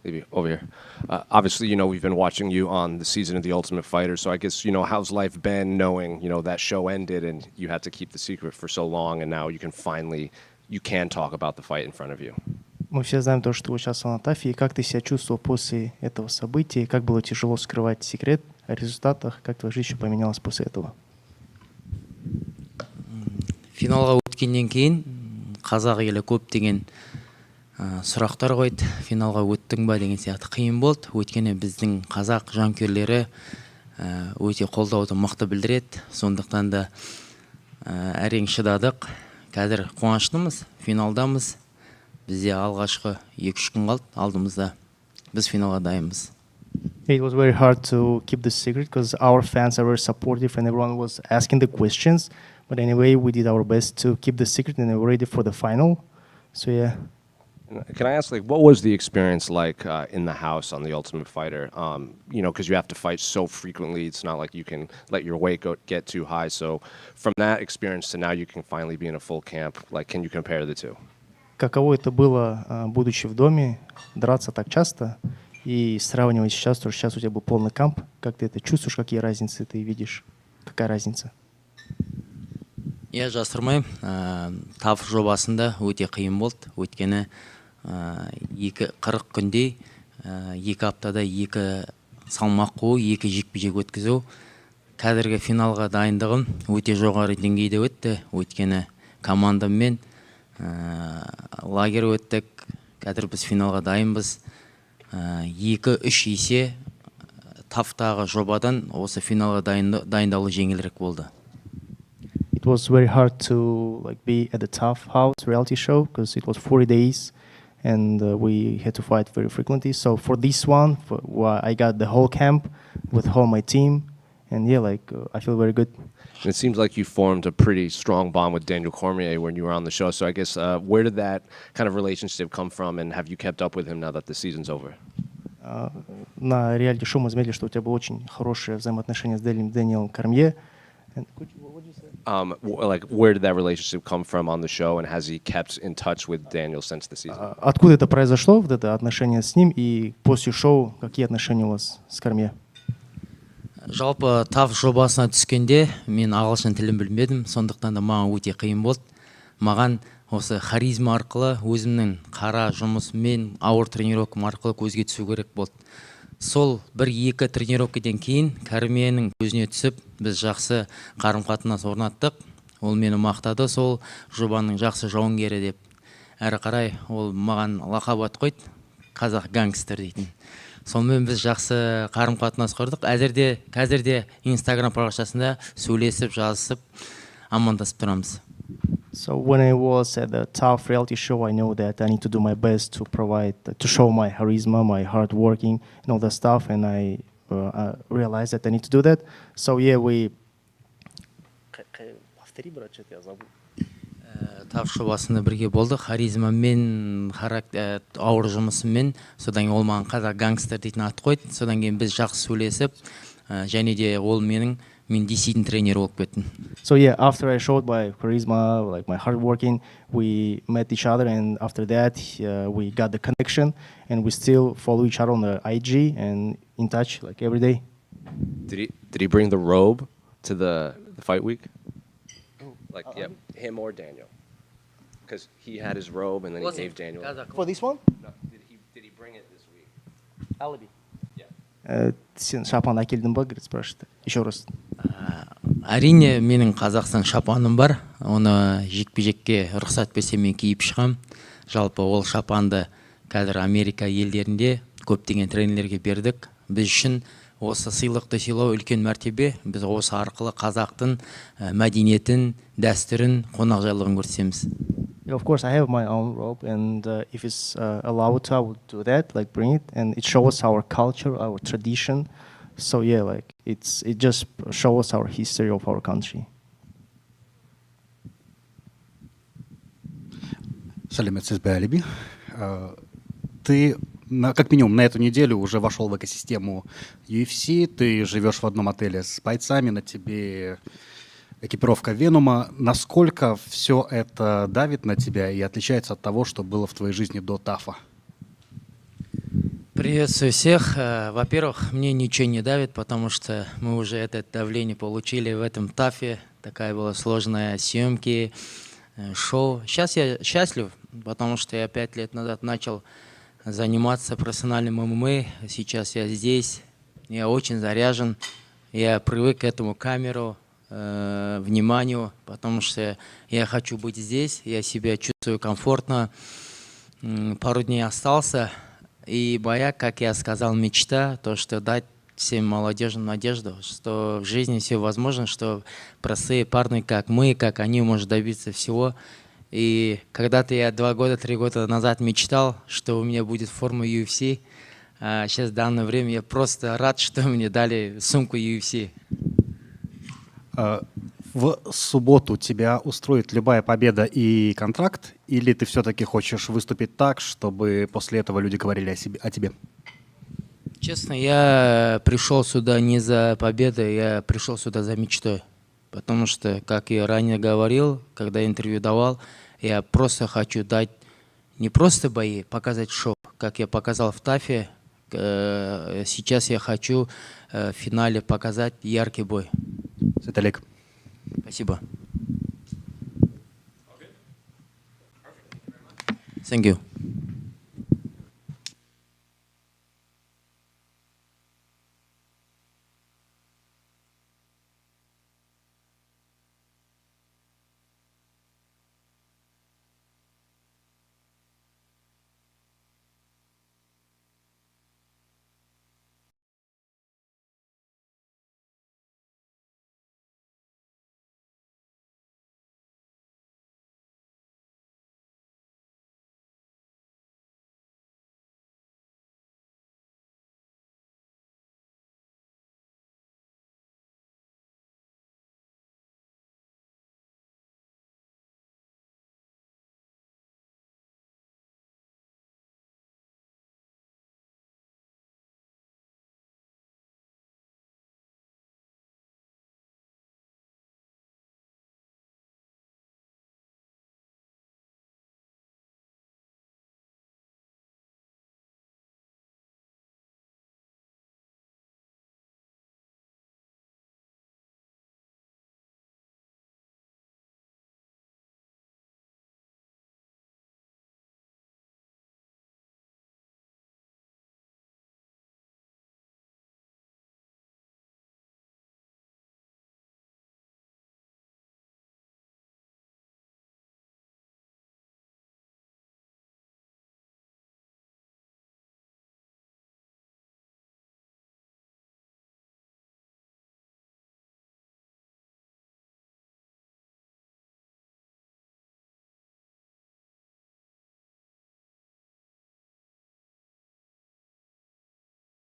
maybe over here. Obviously, we've been watching you on the season of The Ultimate Fighter, so I guess, how's life been knowing, that show ended and you had to keep the secret for so long, and now you can talk about the fight in front of you. Мы все знаем то, что вы сейчас в Антафе, и как ты себя чувствовал после этого события, как было тяжело скрывать секрет о результатах, как твоя жизнь поменялась после этого? Финалға өткеннен кейін қазақ елі көптеген сұрақтар қойды. Финалға өттің ба деген сияқты қиын болды. Өйткені біздің қазақ жанкүйерлері өте қолдауды мықты білдіреді. Сондықтан да әрең шыдадық. Қазір қуаныштымыз, финалдамыз. Бізде алғашқы 2-3 күн қалды алдымызда. Біз финалға дайынбыз. It was very hard to keep the secret because our fans are very supportive and everyone was asking the questions. But anyway, we did our best to keep the secret and we're ready for the final. So yeah. Can I ask, what was the experience like in the house on The Ultimate Fighter? Because you have to fight so frequently. It's not like you can let your weight get too high. So from that experience to now you can finally be in a full camp, can you compare the two? Каково это было, будучи в доме, драться так часто и сравнивать сейчас, то сейчас у тебя был полный камп. Как ты это чувствуешь, какие разницы ты видишь? Какая разница? Я жасырмаймын, TAF жобасында өте қиын болды. Өйткені 40 күнде, 2 аптада 2 салмақ қою, 2 жекпе-жек өткізу. Қазіргі финалға дайындығым өте жоғары деңгейде өтті. Өйткені командаммен лагерь өттік. Қазір біз финалға дайынбыз. 2-3 есе TAF-тағы жобадан осы финалға дайындалу жеңілірек болды. It was very hard to be at the TAF House reality show because it was 40 days and we had to fight very frequently. So for this one, I got the whole camp with all my team, and yeah, I feel very good. And it seems like you formed a pretty strong bond with Daniel Cormier when you were on the show. So I guess where did that kind of relationship come from, and have you kept up with him now that the season's over? На реалити-шоу мы заметили, что у тебя было очень хорошее взаимоотношение с Дэниелом Кормье. Where did that relationship come from on the show, and has he kept in touch with Daniel since the season? Откуда это произошло, вот это отношение с ним, и после шоу какие отношения у вас с Кормье? Жалпы TAF жобасына түскенде мен ағылшын тілін білмедім, сондықтан да маған өте қиын болды. Маған осы харизма арқылы өзімнің қара жұмысымен, ауыр тренировкам арқылы көзге түсу керек болды. Сол 1-2 тренировкадан кейін Кәрменің көзіне түсіп, біз жақсы қарым-қатынас орнаттық. Ол мені мақтады, сол жобаның жақсы жауынгері деп. Әрі қарай ол маған лақап ат қойды, қазақ гангстер дейтін. Сонымен біз жақсы қарым-қатынас құрдық. Қазірде Instagram парақшасында сөйлесіп, жазысып, амандасып тұрамыз. So when I was at the TAF reality show, I know that I need to do my best to show my charisma, my hard working, and all that stuff. And I realized that I need to do that. So yeah, we. TAF жобасында бірге болдық. Харизмамен, ауыр жұмысымен, содан ол маған қазақ гангстер дейтін ат қойды. Содан кейін біз жақсы сөйлесіп, және де ол мен дейсейтін тренер болып кеттім. So yeah, after I showed my charisma, my hard working, we met each other, and after that we got the connection, and we still follow each other on the IG and in touch every day. Did he bring the robe to the fight week? Him or Daniel? Because he had his robe and then he gave Daniel. For this one? No, did he bring it this week? Alibi. Сен шапан әкелдің ба, спрашивает. Еще раз. Әрине, менің Қазақстан шапаным бар. Оны жекпе-жекке рұқсат берсе мен киіп шығам. Жалпы ол шапанды қазір Америка елдерінде көптеген тренерлерге бердік. Біз үшін осы сыйлықты сыйлау үлкен мәртебе. Біз осы арқылы қазақтың мәдениетін, дәстүрін, қонақжайлығын көрсетеміз. Of course, I have my own robe, and if it's allowed to, I would do that, bring it, and it shows our culture, our tradition. So yeah, it just shows our history of our country. Салим Цисбе-Алиби, ты как минимум на эту неделю уже вошел в экосистему UFC, ты живешь в одном отеле с бойцами, на тебе экипировка Венума. Насколько все это давит на тебя и отличается от того, что было в твоей жизни до ТАФа? Приветствую всех. Во-первых, мне ничего не давит, потому что мы уже это давление получили в этом ТАФе. Такая была сложная съемки, шоу. Сейчас я счастлив, потому что я 5 лет назад начал заниматься профессиональным ММА. Сейчас я здесь, я очень заряжен. Я привык к этому камеру, вниманию, потому что я хочу быть здесь, я себя чувствую комфортно. Пару дней остался. И моя, как я сказал, мечта, то, что дать всем молодежи надежду, что в жизни все возможно, что простые парни, как мы, как они, может добиться всего. И когда-то я 2 года, 3 года назад мечтал, что у меня будет форма UFC. А сейчас в данное время я просто рад, что мне дали сумку UFC. В субботу тебя устроит любая победа и контракт, или ты все-таки хочешь выступить так, чтобы после этого люди говорили о тебе? Честно, я пришел сюда не за победой, я пришел сюда за мечтой. Потому что, как я ранее говорил, когда интервью давал, я просто хочу дать не просто бои, показать шоу. Как я показал в ТАФе, сейчас я хочу в финале показать яркий бой. Светлик. Спасибо. Thank you.